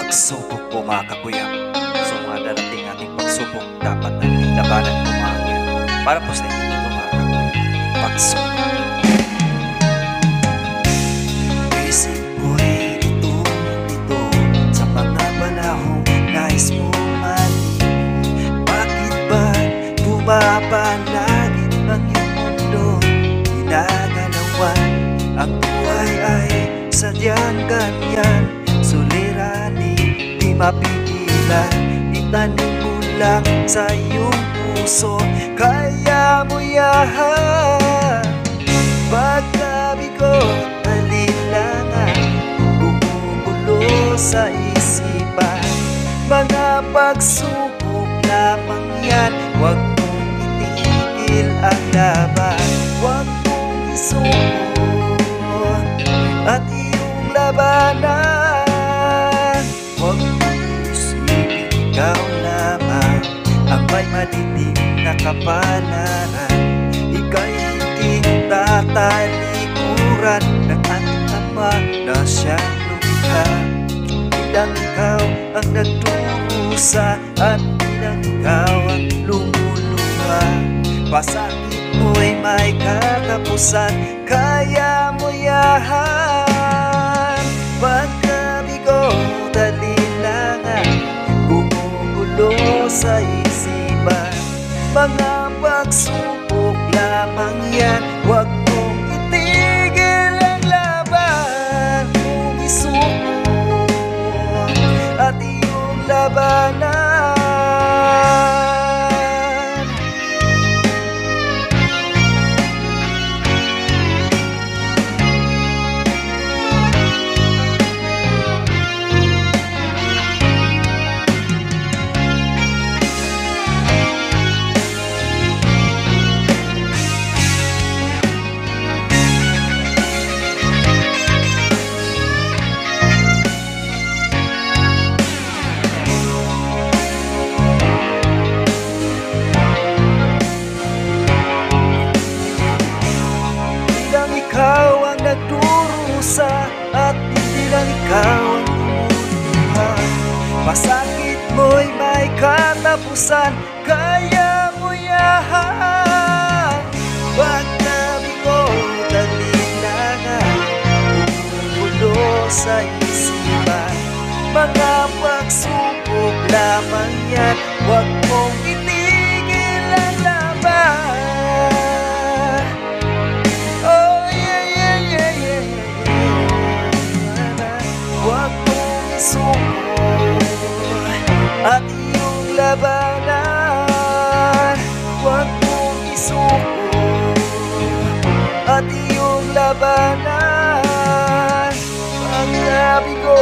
pagsubok po mga kakuyang. So mga darating ating pagsubok, dapat natin labanan po mga kakuyang. Para po sa inyo ito mga kakuyang, pagsubok. Isip ko'y dito sa mga panahong nais mong malimu. Bakit ba bumapalagit ang iyong mundo? Ginagalawan ang buhay ay sadyang ganyan. Suliranin, di mapigilan, itanim mo lang sa iyong puso. Kaya mo yan. Pagkabigo, alilangan, bumubulo sa isipan. Mga pagsubok lamang yan, huwag mong itigil ang laban. Huwag mong isuko at iyong labanan. Huwag mong isipin ikaw lamang ang may madilim na kapalaran. Ika'y hindi tatalikuran ng ating Ama na siyang lumikha. Bilang ikaw ang nagdurusa at bilang ikaw ang lumuluha. Pasakit mo'y may katapusan, kaya mo yan. Pagkabigo, dalilangan, gumugulo sa isipan. Mga pagsubok lamang yan, huwag mong itigil ang laban. Kung isuko at iyong labanan. Ikaw ang nagdurusa at hindi lang ikaw ang lumuluha. Pasakit mo'y may katapusan, kaya mo yan. Pagkabigo, dalilangan, bumubulo sa isipan. Mga pagsubok lamang yan, huwag mong itigil ang laban. At iyong labanan, huwag mong isuko at iyong labanan. Pagkabigo,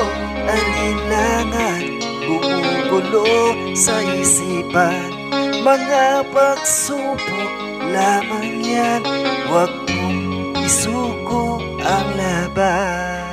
alinlangan, gumugulo sa isipan. Mga pagsubok lamang yan, huwag mong isuko ang laban.